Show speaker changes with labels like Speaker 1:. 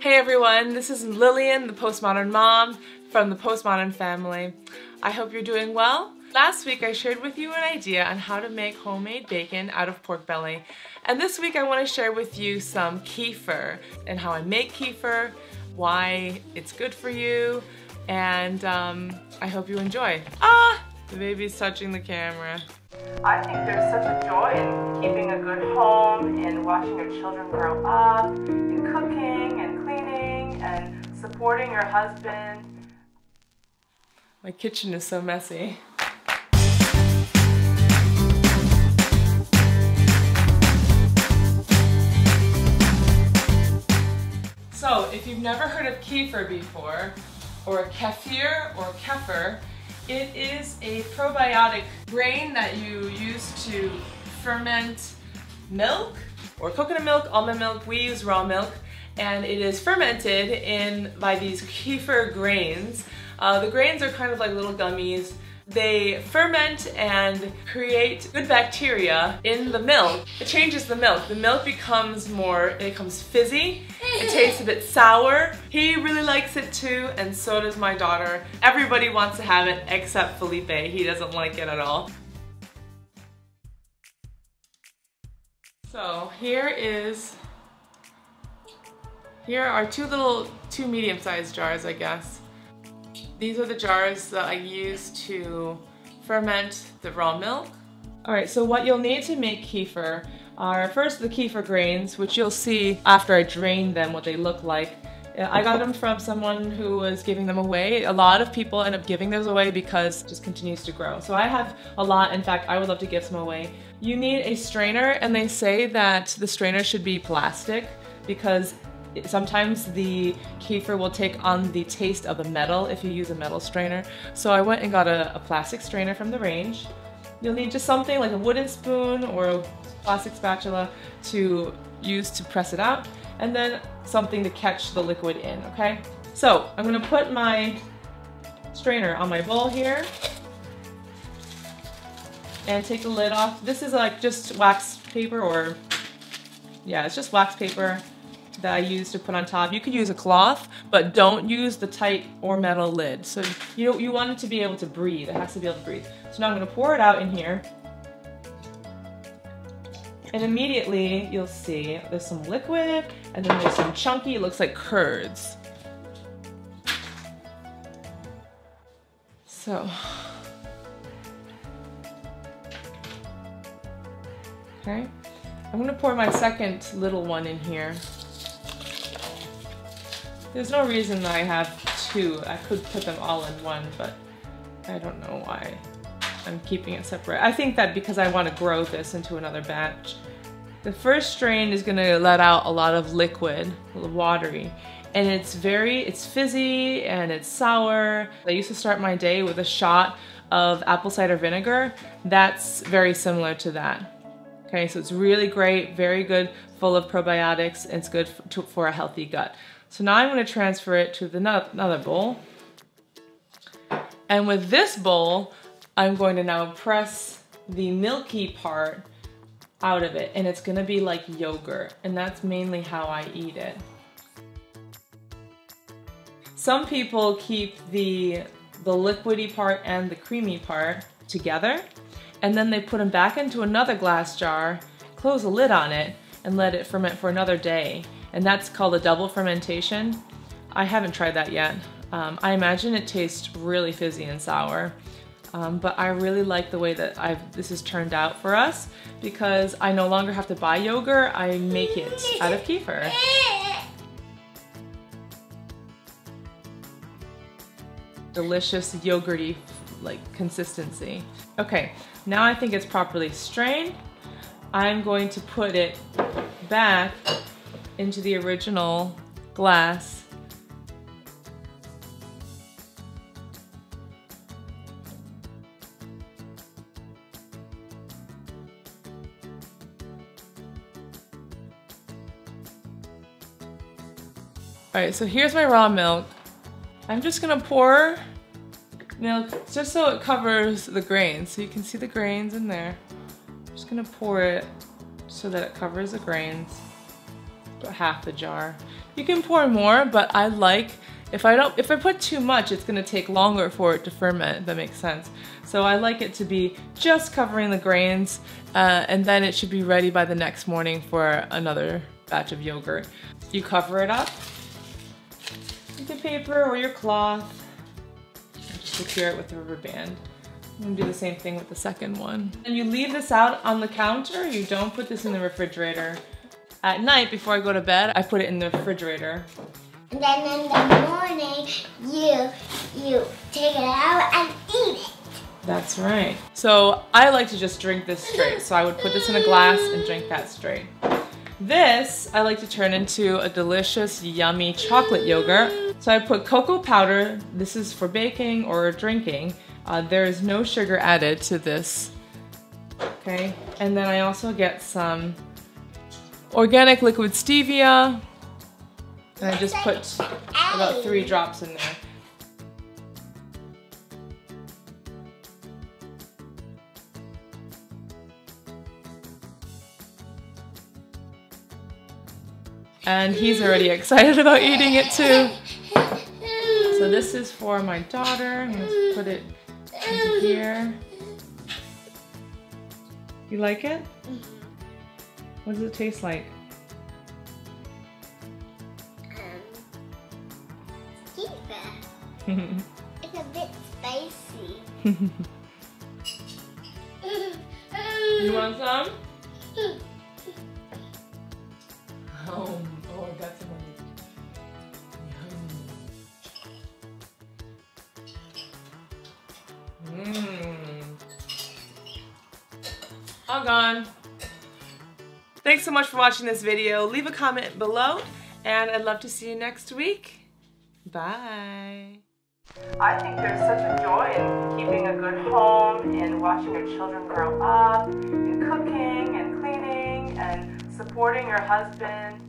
Speaker 1: Hey everyone, this is Lillian, the Postmodern mom from the Postmodern family. I hope you're doing well. Last week I shared with you an idea on how to make homemade bacon out of pork belly. And this week I want to share with you some kefir and how I make kefir, why it's good for you, and I hope you enjoy. The baby's touching the camera. I think there's such a joy in keeping a good home, in watching your children grow up, in cooking and cleaning and supporting your husband. My kitchen is so messy. So, if you've never heard of kefir before, or kefir or kefir, it is a probiotic grain that you use to ferment milk, or coconut milk, almond milk. We use raw milk, and it is fermented by these kefir grains. The grains are kind of like little gummies. They ferment and create good bacteria in the milk. It changes the milk. The milk becomes fizzy. It tastes a bit sour. He really likes it too, and so does my daughter. Everybody wants to have it except Felipe. He doesn't like it at all. So here are two medium-sized jars, I guess. These are the jars that I use to ferment the raw milk. Alright, so what you'll need to make kefir are first the kefir grains, which you'll see after I drain them what they look like. I got them from someone who was giving them away. A lot of people end up giving those away because it just continues to grow. So I have a lot. In fact, I would love to give some away. You need a strainer, and they say that the strainer should be plastic because sometimes the kefir will take on the taste of the metal if you use a metal strainer. So I went and got a plastic strainer from the range. You'll need just something like a wooden spoon or a plastic spatula to use to press it out, and then something to catch the liquid in, okay? So I'm gonna put my strainer on my bowl here and take the lid off. This is like just wax paper, or yeah, it's just wax paper that I use to put on top. You could use a cloth, but don't use the tight or metal lid. So you want it to be able to breathe. It has to be able to breathe. So now I'm going to pour it out in here. And immediately you'll see there's some liquid, and then there's some chunky, it looks like curds. So, okay. I'm going to pour my second little one in here. There's no reason that I have two. I could put them all in one, but I don't know why I'm keeping it separate. I think that because I want to grow this into another batch. The first strain is going to let out a lot of liquid, watery, and it's fizzy and it's sour. I used to start my day with a shot of apple cider vinegar. That's very similar to that. Okay, so it's really great, very good, full of probiotics, and it's good for a healthy gut. So now I'm going to transfer it to another bowl. And with this bowl, I'm going to now press the milky part out of it, and it's going to be like yogurt, and that's mainly how I eat it. Some people keep the liquidy part and the creamy part together, and then they put them back into another glass jar, close the lid on it, and let it ferment for another day. And that's called a double fermentation. I haven't tried that yet. I imagine it tastes really fizzy and sour, but I really like the way that this has turned out for us because I no longer have to buy yogurt, I make it out of kefir. Delicious yogurty consistency. Okay, now I think it's properly strained. I'm going to put it back into the original glass. Alright, so here's my raw milk. I'm just gonna pour milk just so it covers the grains. So you can see the grains in there. I'm just gonna pour it so that it covers the grains. About half the jar. You can pour more, but I like, if I put too much, it's gonna take longer for it to ferment, if that makes sense. So I like it to be just covering the grains, and then it should be ready by the next morning for another batch of yogurt. You cover it up with the paper or your cloth, and just secure it with a rubber band. I'm gonna do the same thing with the second one. And you leave this out on the counter, you don't put this in the refrigerator. At night, before I go to bed, I put it in the refrigerator.
Speaker 2: And then in the morning, you take it out and eat it.
Speaker 1: That's right. So I like to just drink this straight. So I would put this in a glass and drink that straight. This, I like to turn into a delicious, yummy chocolate yogurt. So I put cocoa powder. This is for baking or drinking. There is no sugar added to this. Okay. And then I also get some organic liquid stevia. And I just put about 3 drops in there. And he's already excited about eating it too. So this is for my daughter. I'm gonna put it into here. You like it? What does it taste like?
Speaker 2: It's a bit spicy.
Speaker 1: You want some? Oh, I got some. All gone. Thanks so much for watching this video. Leave a comment below, and I'd love to see you next week. Bye. I think there's such a joy in keeping a good home, in watching your children grow up, in cooking and cleaning and supporting your husband.